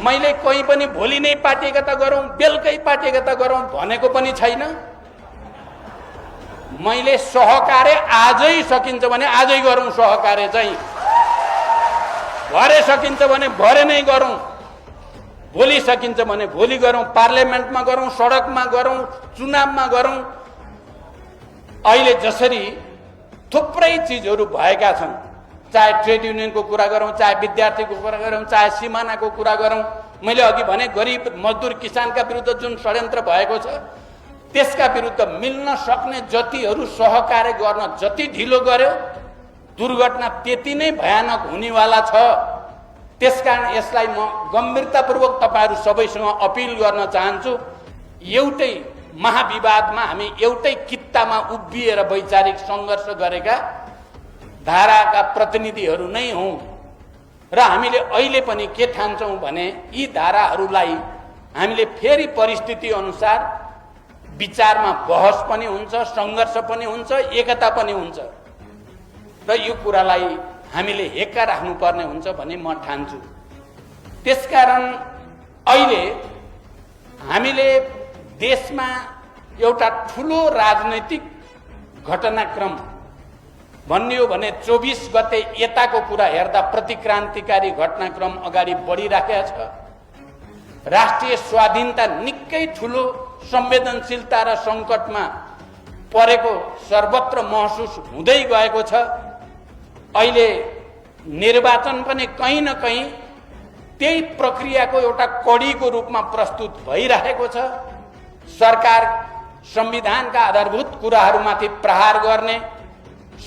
मैले कोही पनि भोलि नै पार्टी एकता गरौँ, बेलुकै पार्टी एकता गरौँ भनेको पनि छैन। मैले सहकार्य आजै सकिन्छ भने आजै गरौँ, सहकार्य चाहिँ भरे सकिन्छ भने भरे नै गरौँ, भोलि सकिन्छ भने भोलि गरौँ, पार्लियामेन्टमा गरौँ, सडकमा गरौँ, चुनावमा गरौँ। अहिले जसरी थुप्रै चिजहरू भएका छन्, चाहे ट्रेड युनियनको कुरा गरौँ, चाहे विद्यार्थीको कुरा गरौँ, चाहे सिमानाको कुरा गरौँ। मैले अघि भने गरिब मजदुर किसानका विरुद्ध जुन षड्यन्त्र भएको छ त्यसका विरुद्ध मिल्न सक्ने जतिहरू सहकार्य गर्न जति ढिलो गर्यो दुर्घटना त्यति नै भयानक हुनेवाला छ। त्यसकारण यसलाई म गम्भीरतापूर्वक तपाईहरू सबैसँग अपिल गर्न चाहन्छु। एउटै महाविवादमा हामी एउटै कित्तामा उभिएर वैचारिक सङ्घर्ष गरेका धाराका प्रतिनिधिहरू नै हौं र हामीले अहिले पनि के ठान्छौं भने यी धाराहरूलाई हामीले फेरि परिस्थिति अनुसार विचारमा बहस पनि हुन्छ, सङ्घर्ष पनि हुन्छ, एकता पनि हुन्छ र यो कुरालाई हामीले हेक्का राख्नुपर्ने हुन्छ भन्ने म ठान्छु। त्यसकारण अहिले हामीले देशमा एउटा ठुलो राजनैतिक घटनाक्रम भन्ने हो भने 24 गते यताको कुरा हेर्दा प्रतिक्रान्तिकारी घटनाक्रम अगाडि बढिराखेको छ। राष्ट्रिय स्वाधीनता निकै ठुलो संवेदनशीलता र सङ्कटमा परेको सर्वत्र महसुस हुँदै गएको छ। अहिले निर्वाचन पनि कहीँ न कहीँ त्यही प्रक्रियाको एउटा कडीको रूपमा प्रस्तुत भइरहेको छ। सरकार संविधानका आधारभूत कुराहरूमाथि प्रहार गर्ने,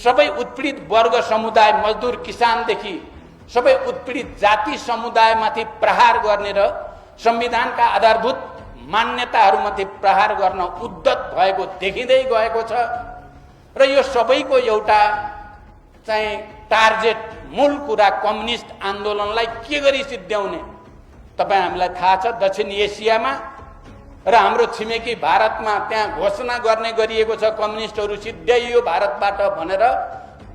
सबै उत्पीडित वर्ग समुदाय मजदुर किसानदेखि सबै उत्पीडित जाति समुदायमाथि प्रहार गर्ने र संविधानका आधारभूत मान्यताहरूमाथि प्रहार गर्न उद्यत भएको देखिँदै गएको छ र यो सबैको एउटा चाहिँ टार्गेट मूल कुरा कम्युनिस्ट आन्दोलनलाई के गरी सिद्ध्याउने। तपाईँ हामीलाई थाहा छ दक्षिण एसियामा र हाम्रो छिमेकी भारतमा त्यहाँ घोषणा गर्ने गरिएको छ कम्युनिस्टहरू सिद्ध्याइयो भारतबाट भनेर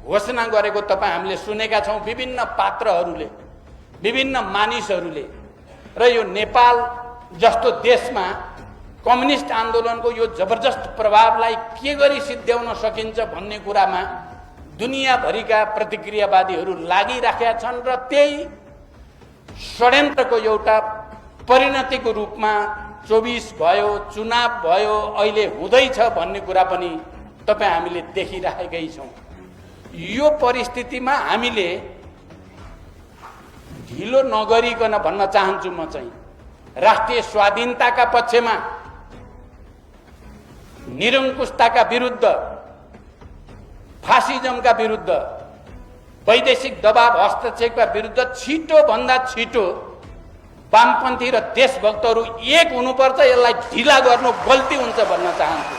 घोषणा गरेको तपाईँ हामीले सुनेका छौँ विभिन्न पात्रहरूले, विभिन्न मानिसहरूले। र यो नेपाल जस्तो देशमा कम्युनिस्ट आन्दोलनको यो जबरजस्त प्रभावलाई के गरी सिद्ध्याउन सकिन्छ भन्ने कुरामा दुनियाँभरिका प्रतिक्रियावादीहरू लागिराखेका छन् र त्यही षड्यन्त्रको एउटा परिणतिको रूपमा 24 भयो, चुनाव भयो, अहिले हुँदैछ भन्ने कुरा पनि तपाईँ हामीले देखिराखेकै छौँ। यो परिस्थितिमा हामीले ढिलो नगरिकन भन्न चाहन्छु म चाहिँ राष्ट्रिय स्वाधीनताका पक्षमा, निरङ्कुशताका विरुद्ध, फासिजमका विरुद्ध, वैदेशिक दबाव हस्तक्षेपका विरुद्ध छिटो भन्दा छिटो वामपन्थी र देशभक्तहरू एक हुनुपर्छ। यसलाई ढिला गर्नु गल्ती हुन्छ भन्न चाहन्छु।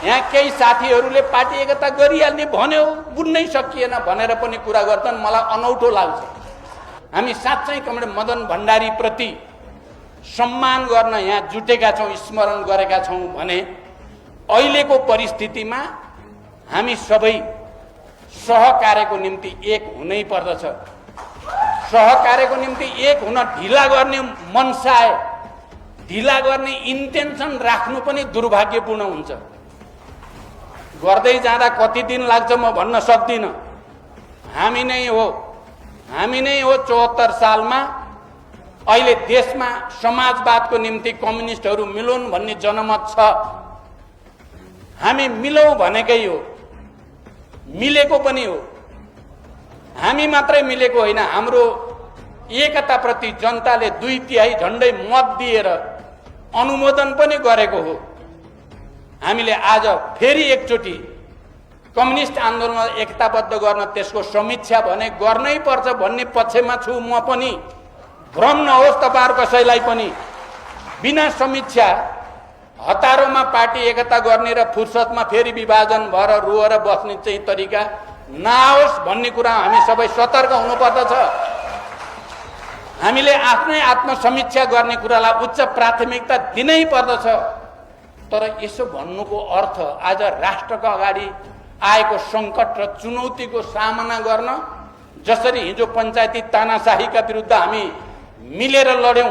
यहाँ केही साथीहरूले पार्टी एकता गरिहाल्ने भन्यो, बुझ्नै सकिएन भनेर पनि कुरा गर्छन्। मलाई अनौठो लाग्छ। हामी साँच्चै कमरेड मदन भण्डारी प्रति सम्मान गर्न यहाँ जुटेका छौँ, स्मरण गरेका छौँ भने अहिलेको परिस्थितिमा हामी सबै सहकार्यको निम्ति एक हुनै पर्दछ। सहकार्यको निम्ति एक हुन ढिला गर्ने मनसाय, ढिला गर्ने इन्टेन्सन राख्नु पनि दुर्भाग्यपूर्ण हुन्छ। गर्दै जाँदा कति दिन लाग्छ म भन्न सक्दिनँ। हामी नै हो 74 सालमा अहिले देशमा समाजवादको निम्ति कम्युनिस्टहरू मिलौन् भन्ने जनमत छ। हामी मिलौँ भनेकै हो, मिलेको पनि हो। हामी मात्रै मिलेको होइन, हाम्रो एकताप्रति जनताले 2/3 झन्डै मत दिएर अनुमोदन पनि गरेको हो। हामीले आज फेरि एकचोटि कम्युनिस्ट आन्दोलनलाई एकताबद्ध गर्न त्यसको समीक्षा भने गर्नै पर्छ भन्ने पक्षमा छु म पनि। भ्रम नहोस् तपाईहरु कसैलाई पनि। बिना समीक्षा हतारोमा पार्टी एकता गर्ने र फुर्सदमा फेरि विभाजन भएर रोएर बस्ने चाहिँ तरिका नआओस् भन्ने कुरा हामी सबै सतर्क हुनुपर्दछ। हामीले आफ्नै आत्मसमीक्षा गर्ने कुरालाई उच्च प्राथमिकता दिनै पर्दछ। तर यसो भन्नुको अर्थ आज राष्ट्रको अगाडि आएको संकट र चुनौतीको सामना गर्न, जसरी हिजो पञ्चायती तानाशाहीका विरुद्ध हामी मिलेर लड्यौं